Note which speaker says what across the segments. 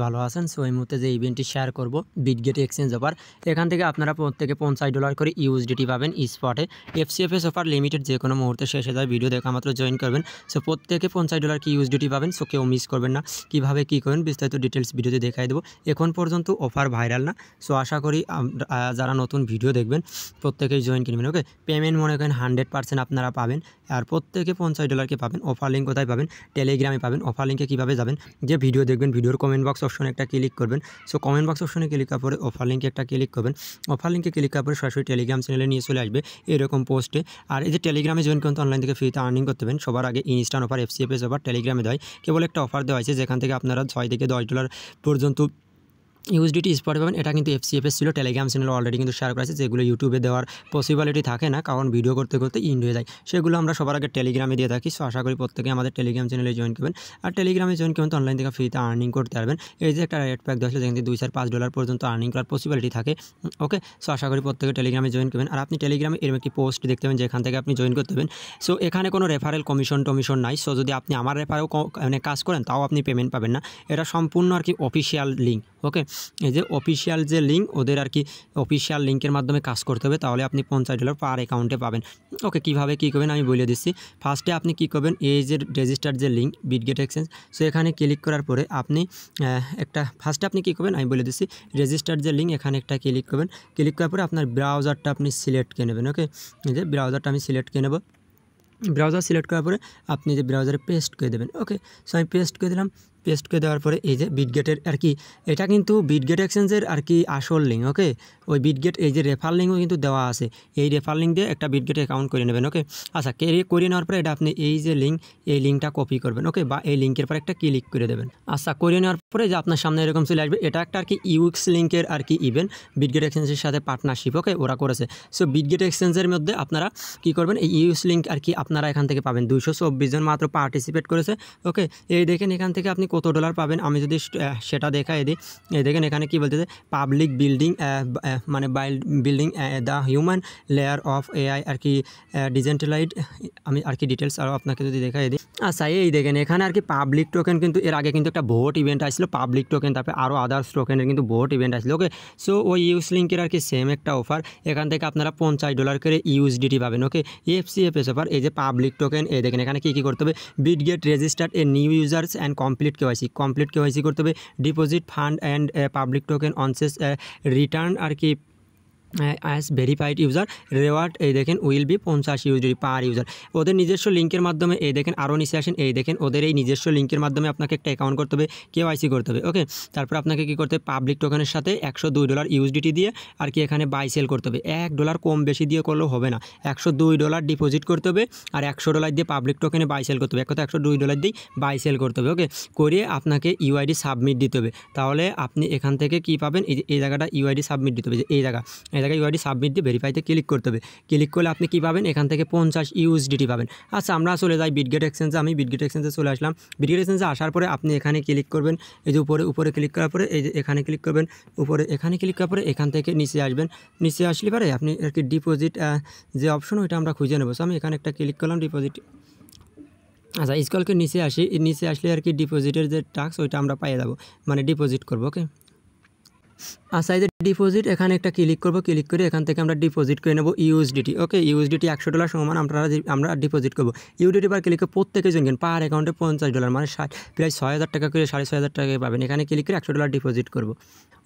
Speaker 1: ভালো আছেন। সো এই মুহূর্তে যে ইভেন্টটি শেয়ার করব বিটগেট এক্সচেঞ্জ অফার, এখান থেকে আপনারা প্রত্যেকে $50 করে ইউএসডিটি পাবেন স্পটে। এফসিএফএস অফার লিমিটেড যে কোনো মুহূর্তে শেষ হয়ে যায়, ভিডিও দেখা মাত্র জয়েন করবেন। সো প্রত্যেকে $50 কি ইউএসডিটি পাবেন। সো কেউ মিস করবেন না। কীভাবে কী করবেন বিস্তারিত ডিটেলস ভিডিওতে দেখাই দেবো। এখন পর্যন্ত অফার ভাইরাল না। সো আশা করি যারা নতুন ভিডিও দেখবেন প্রত্যেকেই জয়েন কিনবেন। ওকে, পেমেন্ট মনে করেন 100% আপনারা পাবেন। আর প্রত্যেকে $50 পাবেন। অফার লিঙ্ক কোথায় পাবেন? টেলিগ্রামে পাবেন। অফার লিঙ্কে কীভাবে যাবেন? যে ভিডিও দেখবেন ভিডিওর কমেন্ট বক্স অপশনে একটা ক্লিক করবেন। সো কমেন্ট বক্স অপশনে ক্লিক করার পরে অফার লিঙ্কে একটা ক্লিক করবেন। অফার লিঙ্কে ক্লিক করার পরে সরাসরি টেলিগ্রাম চ্যানেলে নিয়ে চলে আসবে এরকম পোস্টে। আর এই যে টেলিগ্রামে জয়েন করতে অনলাইন থেকে ফ্রিতে আর্নিং করতে পারেন। সবার আগে ইনস্ট্যান্ট অফার এফসিএফএস অফার টেলিগ্রামে দেয়। কেবল একটা অফার দেওয়া হয়েছে যেখান থেকে আপনারা $6 থেকে $10 পর্যন্ত ইউএসডিটি স্পটে পাবেন। এটা কিন্তু এফসিএফএস ছিল, টেলিগ্রাম চ্যানেল অলরেডি কিন্তু শেয়ার করা আছে। যেগুলো ইউটিউবে দেওয়ার পসিবিলিটি থাকে না, কারণ ভিডিও করতে করতে ইন্ড হয়ে যায়, সেগুলো আমরা সবার আগে টেলিগ্রামে দিয়ে থাকি। সো আশা করি প্রত্যেকে আমাদের টেলিগ্রাম চ্যানেলে জয়েন করবেন। আর টেলিগ্রামে জয়েন করবেন তো অনলাইন থেকে ফ্রিতে আর্নিং করতে পারবেন। এই যে একটা রেট প্যাক দেওয়া যেখান থেকে $2, $4, $5 পর্যন্ত আর্নিং করার পসিবিলিটি থাকে। ওকে, সো আশা করি প্রত্যেকে টেলিগ্রামে জয়েন করবেন। আর আপনি টেলিগ্রামে এরকম একটি পোস্ট দেখতে পাবেন যেখান থেকে আপনি জয়েন করতে পারবেন। সো এখানে কোনো রেফারেল কমিশন নাই। সো যদি আপনি আমার রেফারেও মানে কাজ করেন তাও আপনি পেমেন্ট পাবেন না। এটা সম্পূর্ণ আর কি অফিসিয়াল লিঙ্ক। ওকে, এই যে অফিসিয়াল যে লিঙ্ক, ওদের আর কি অফিসিয়াল লিঙ্কের মাধ্যমে কাজ করতে হবে, তাহলে আপনি $50 পার অ্যাকাউন্টে পাবেন। ওকে, কীভাবে কী করবেন আমি বলে দিচ্ছি। ফার্স্টে আপনি কী করবেন, এই যে রেজিস্টার যে লিঙ্ক বিটগেট এক্সচেঞ্জ, সো এখানে ক্লিক করার পরে আপনি ফার্স্টে আপনি কী করবেন আমি বলে দিচ্ছি। রেজিস্টার যে লিঙ্ক এখানে একটা ক্লিক করবেন। ক্লিক করার পরে আপনার ব্রাউজারটা আপনি সিলেক্ট করে নেবেন। ওকে, এই যে ব্রাউজারটা আমি সিলেক্ট করে নেব। ব্রাউজার সিলেক্ট করার পরে আপনি যে ব্রাউজারে পেস্ট করে দেবেন। ওকে, সো আমি পেস্ট করে দিলাম। পেস্ট করে দেওয়ার পরে এই যে বিটগেটের আর কি, এটা কিন্তু বিটগেট এক্সচেঞ্জের আর কি আসল লিঙ্ক। ওকে, ওই বিটগেট এই যে রেফার লিঙ্কও কিন্তু দেওয়া আছে। এই রেফার লিঙ্ক দিয়ে একটা বিটগেট অ্যাকাউন্ট করে নেবেন। ওকে, আচ্ছা করে নেওয়ার পরে এটা আপনি এই যে লিঙ্ক, এই লিঙ্কটা কপি করবেন। ওকে, বা এই লিঙ্কের পর একটা ক্লিক করে দেবেন। আচ্ছা, করে নেওয়ার পরে যে আপনার সামনে এরকম চলে আসবে। এটা একটা আর কি ইউএক্স লিঙ্কের আর কি ইভেন্ট, বিটগেট এক্সচেঞ্জের সাথে পার্টনারশিপ। ওকে, ওরা করেছে। সো বিটগেট এক্সচেঞ্জের মধ্যে আপনারা কী করবেন, এই ইউএক্স লিঙ্ক আর কি আপনারা এখান থেকে পাবেন। 224 জন মাত্র পার্টিসিপেট করেছে। ওকে, এই দেখেন এখান থেকে আপনি কত ডলার পাবেন। আমি যদি সেটা দেখাই দিই, এই দেখেন এখানে কী বলতেছে, পাবলিক বিল্ডিং মানে building the human layer of AI আর কি ডিজেন্টালাইড। আমি আর কি ডিটেলস আরও আপনাকে যদি দেখাই দিই। আচ্ছা, এই দেখেন এখানে আর কি পাবলিক টোকেন, কিন্তু এর আগে কিন্তু একটা ভোট ইভেন্ট আসছিলো পাবলিক টোকেন, তারপরে আরও আদার্স টোকেনের কিন্তু ভোট ইভেন্ট আসছিলো। ওকে, সো ওই ইউএস লিঙ্কের আর কি সেম একটা অফার। এখান থেকে আপনারা $50 করে ইউএসডিটি পাবেন। ওকে, এফসিএফএস অফার। এই যে পাবলিক টোকেন, এই দেখেন এখানে কী করতে হবে, Bitget registered a new users and complete KYC করতে হবে। Deposit fund and public token once return আর কি অ্যাজ ভেরিফাইড ইউজার রেওয়ার্ড। এই দেখেন will be 50 USD per user. ওদের নিজস্ব লিঙ্কের মাধ্যমে এই দেখেন আরও নিচে আসেন, এই দেখেন ওদের এই নিজস্ব লিঙ্কের মাধ্যমে আপনাকে একটা অ্যাকাউন্ট করতে হবে, কেওয়াইসি করতে হবে। ওকে, তারপর আপনাকে কী করতে হবে, পাবলিক টোকেনের সাথে $102 ইউএসডিটি দিয়ে আর কি এখানে বাই সেল করতে হবে। $1 কম বেশি দিয়ে করলেও হবে না, $102 ডিপোজিট করতে হবে আর $100 দিয়ে পাবলিক টোকেনে বাই সেল করতে হবে। এক কথা $102 দিয়ে বাই সেল করতে হবে। ওকে, করে আপনাকে ইউআইডি সাবমিট দিতে হবে। তাহলে আপনি এখান থেকে কী পাবেন, এই জায়গাটা ইউআইডি সাবমিট দিতে হবে। যে এই জায়গায় ইউআইডি সাবমিট দিয়ে ভেরিফাইতে ক্লিক করতে হবে। ক্লিক করলে আপনি কী পাবেন, এখান থেকে 50 ইউএসডিটি পাবেন। আচ্ছা, আমরা চলে যাই বিটগেট এক্সচেঞ্জে। আমি বিটগেট এক্সচেঞ্জে চলে আসলাম। বিটগেট এক্সচেঞ্জে আসার পরে আপনি এখানে ক্লিক করবেন। এই যে উপরে ক্লিক করার পরে এই যে এখানে ক্লিক করবেন। এখানে ক্লিক করার পরে এখান থেকে নিচে আসবেন। নিচে আসলে পরে আপনি আর কি ডিপোজিট যে অপশন ওইটা আমরা খুঁজে নেব। সো আমি এখানে একটা ক্লিক করলাম ডিপোজিট। আচ্ছা, স্কলকে নিচে আসি। নিচে আসলে আর কি ডিপোজিটের যে টাস্ক ওইটা আমরা পেয়ে যাবো, মানে ডিপোজিট করবো। ওকে, আচ্ছা, এই যে ডিপোজিট এখানে একটা ক্লিক করবো। ক্লিক করে এখান থেকে আমরা ডিপোজিট করে নেব ইউএসডিটি। ওকে, ইউএসডিটি $100 সমান আমরা ডিপোজিট করবো। ইউডিটি পার ক্লিক করে প্রত্যেকে জয়েন করেন, পার অ্যাকাউন্টে $50 মানে প্রায় 6000 টাকা করে 6500 টাকা পাবেন। এখানে ক্লিক করে $100 ডিপোজিট করবো।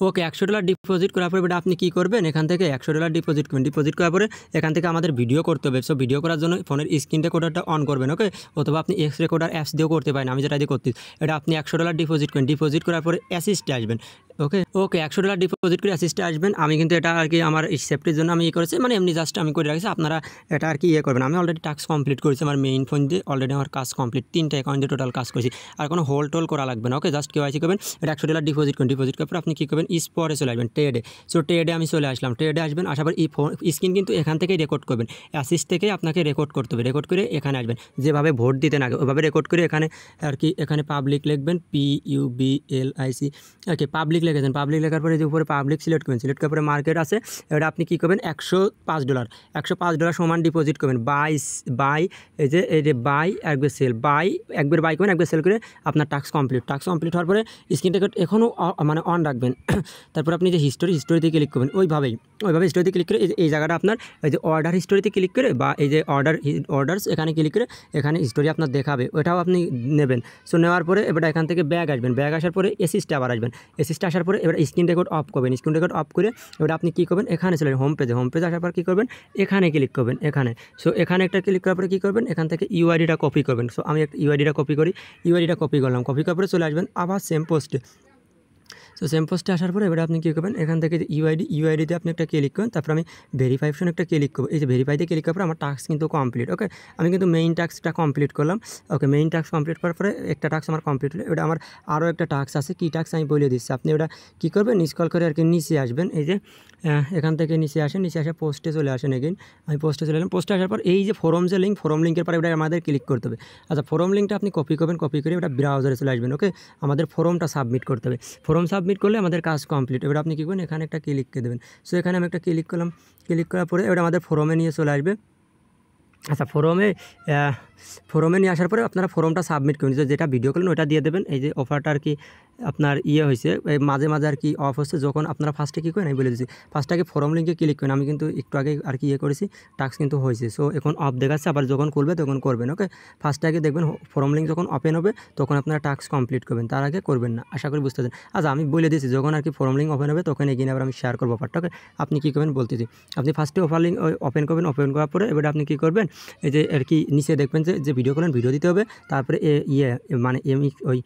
Speaker 1: ওকে, $100 ডিপোজিট করার পরে আপনি কী করবেন, এখান থেকে $100 ডিপোজিট করবেন। ডিপোজিট করার পরে এখান থেকে আমাদের ভিডিও করতে হবে। সো ভিডিও করার জন্য ফোনের স্ক্রিন রেকর্ডারটা অন করবেন। ওকে, অথবা আপনি এক্স রেকর্ডার অ্যাপস দিয়েও করতে পারেন, আমি যেটা দিয়ে করতে। এটা আপনি $100 ডিপোজিট করেন। ডিপোজিট করার পরে অ্যাসিস্টে আসবেন। ওকে, $100 ডিপোজিট করে অ্যাসিস্টে আসবেন। আমি কিন্তু এটা আর কি আমার সেফটির জন্য আমি করেছি, মানে এমনি জাস্ট আমি করে রাখছি। আপনারা এটা আর কি করবেন। আমি অলরেডি টাস্ক কমপ্লিট করেছি আমার মেইন ফোন দিয়ে। অলরেডি আমার কাজ কমপ্লিট, 3টা অ্যাকাউন্ট দিয়ে টোটাল কাজ করেছি। আর কোনো হোল্ড করা লাগবে না। ওকে, জাস্ট কেওয়াইসি করবেন। এটা $100 ডিপোজিট করুন। ডিপোজিট করার পর আপনি কী করবেন, স্পটে চলে আসবেন ট্রেডে। সো ট্রেডে আমি চলে আসলাম। ট্রেডে আসবেন, আসার পর স্ক্রিন কিন্তু এখান থেকেই রেকর্ড করবেন। অ্যাসিস্ট থেকে আপনাকে রেকর্ড করতে হবে। রেকর্ড করে এখানে আসবেন, যেভাবে ভোট দিতেন আগে ওইভাবে রেকর্ড করে এখানে আর কি এখানে পাবলিক লিখবেন, PUBLIC আর কি পাবলিক লিখেছেন। পাবলিক লেখার পরে যে উপরে পাবলিক সিলেক্ট করবেন, সিলেক্ট করার পরে মার্কেট আছে, এবার আপনি কী করবেন $105 $105 সমান ডিপোজিট করবেন বাই এই যে বাই একবার সেল একবার বাই করবেন, একবার সেল করে আপনার টাস্ক কমপ্লিট হওয়ার পরে স্ক্রিনটা এখনও মানে অন রাখবেন। তারপর আপনি যে হিস্টোরিতে ক্লিক করবেন ওইভাবে হিস্টোরিতে ক্লিক করে এই জায়গাটা আপনার এই যে অর্ডার হিস্টোরিতে ক্লিক করে বা এই যে অর্ডারস এখানে ক্লিক করে এখানে হিস্টোরি আপনার দেখাবে, ওটাও আপনি নেবেন। সো নেওয়ার পরে এবার এখান থেকে ব্যাগ আসবেন, ব্যাগ আসার পরে এসিস্টে আবার আসবেন, এসিস্টে আসার পরে এবার স্ক্রিন রেকর্ড অফ করবেন, স্ক্রিন রেকর্ড অফ করে এবার আপনি কী করবেন এখানে চলে হোম পেজে আসার পর কী করবেন এখানে ক্লিক করবেন, এখানে। সো এখানে একটা ক্লিক করার পরে কী করবেন এখান থেকে ইউআইডিটা কপি করবেন। সো আমি একটা ইউআইডিটা কপি করি, ইউআইডিটা কপি করলাম, কপি করার পরে চলে আসবেন আবার সেম পোস্টে। সো সেম পোস্টে আসার পরে এবারে আপনি কী করবেন এখান থেকে যে ইউআইডিতে আপনি একটা ক্লিক করবেন, তারপর আমি ভেরিফাই অপশন একটা ক্লিক করবো, এই যে ভেরিফাইতে ক্লিক করার পরে আমার টাস্ক কিন্তু কমপ্লিট। ওকে, আমি কিন্তু মেইন টাস্কটা কমপ্লিট করলাম। ওকে, মেইন টাস্ক কমপ্লিট করার পরে একটা টাস্ক আমার কমপ্লিট হলো। এটা আমার আরও একটা টাস্ক আছে, কী টাস্ক আমি বলে দিচ্ছি। আপনি ওটা কী করবেন স্ক্রল করে আর কি নিচে আসবেন, এই যে এখান থেকে নিচে আসেন, নিচে আসে পোস্টে চলে আসেন। এগেইন আমি পোস্টে চলে এলাম, পোস্টে আসার পর এই যে ফোরাম লিঙ্কের পরে ওটা আমাদের ক্লিক করতে হবে। আচ্ছা, ফোরাম লিঙ্কটা আপনি কপি করবেন, কপি করে ওটা ব্রাউজারে চলে আসবেন। ওকে, আমাদের ফর্মটা সাবমিট করতে হবে, ফর্ম সাবমিট করলে আমাদের কাজ কমপ্লিট। এবার আপনি কী করবেন এখানে একটা ক্লিক করে দেবেন। সো এখানে আমি একটা ক্লিক করলাম, ক্লিক করার পরে এবার আমাদের ফর্মে নিয়ে চলে আসবে। আচ্ছা, ফর্মে নিয়ে আসার পরে আপনারা ফর্মটা সাবমিট করুন, যেটা ভিডিও করলেন ওটা দিয়ে দেবেন। এই যে অফারটা আর কি আপনার হয়েছে মাঝে আর কি অফ হচ্ছে, যখন আপনারা ফার্স্টে কী করেন আমি বলে দিচ্ছি, ফার্স্টে আগে ফর্ম লিঙ্কে ক্লিক করেন। আমি কিন্তু একটু আগে আর কি করেছি, টাস্ক কিন্তু হয়েছে। সো এখন অফ দেখাচ্ছে, আবার যখন করবে তখন করবেন। ওকে, ফার্স্টে আগে দেখবেন ফর্ম লিঙ্ক যখন ওপেন হবে তখন আপনারা টাস্ক কমপ্লিট করবেন, তার আগে করবেন না। আশা করি বুঝতে পারছেন। আচ্ছা, আমি বলে দিচ্ছি যখন আর কি ফর্ম লিঙ্ক ওপেন হবে তখন এগিয়ে আবার আমি শেয়ার করবো অফারটা। ওকে, আপনি কী করবেন বলতেছি, আপনি ফার্স্টে অফার লিঙ্ক ওপেন করবেন, ওপেন করার পরে এবার আপনি কী করবেন এই যে আর কি নিচে দেখবেন যে ভিডিও করলেন ভিডিও দিতে হবে, তারপরে মানে ওই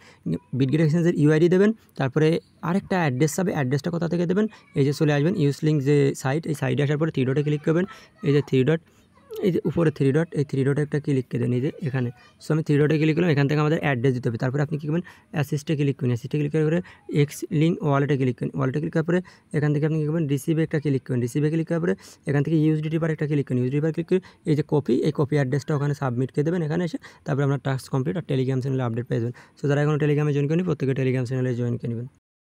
Speaker 1: বিটগেট এক্সচেঞ্জের ইউআইডি দেবেন, তারপরে আরেকটা অ্যাড্রেস হবে, অ্যাড্রেসটা কোথা থেকে দেবেন এই যে চলে আসবেন ইউজ লিঙ্ক যে সাইট, এই সাইডে আসার পরে 3 ডটে ক্লিক করবেন, এই যে 3 ডট, এই যে উপরে 3 ডট, এই 3 ডটে একটা ক্লিক করে দেন এই যে এখানে। সো আমি 3 ডটে ক্লিক করলাম, এখান থেকে আমাদের অ্যাড্রেস দিতে হবে। তারপরে আপনি কী করবেন অ্যাসিস্টে ক্লিক করুন, অ্যাসিস্টে ক্লিক করে এক্স লিঙ্ক ওয়ালেটে ক্লিক করুন, ওয়ালেটে ক্লিক করার পরে এখান থেকে আপনি কী করবেন রিসিভে একটা ক্লিক করুন, রিসিভে ক্লিক করার পরে এখান থেকে ইউএসডিটি বার একটা ক্লিক করুন, ইউএসডিটি বার ক্লিক করে এই যে এই কপি অ্যাড্রেসটা ওখানে সাবমিট করে দেবেন এখানে এসে। তারপরে আপনার টাস্ক কমপ্লিট আর টেলিগ্রাম চ্যানেলে আপডেট পেয়ে যাবেন। সো যারা এখন টেলিগ্রামে জয়েন করেনি প্রত্যেকে টেলিগ্রাম চ্যানেলে জয়েন করে নেবেন।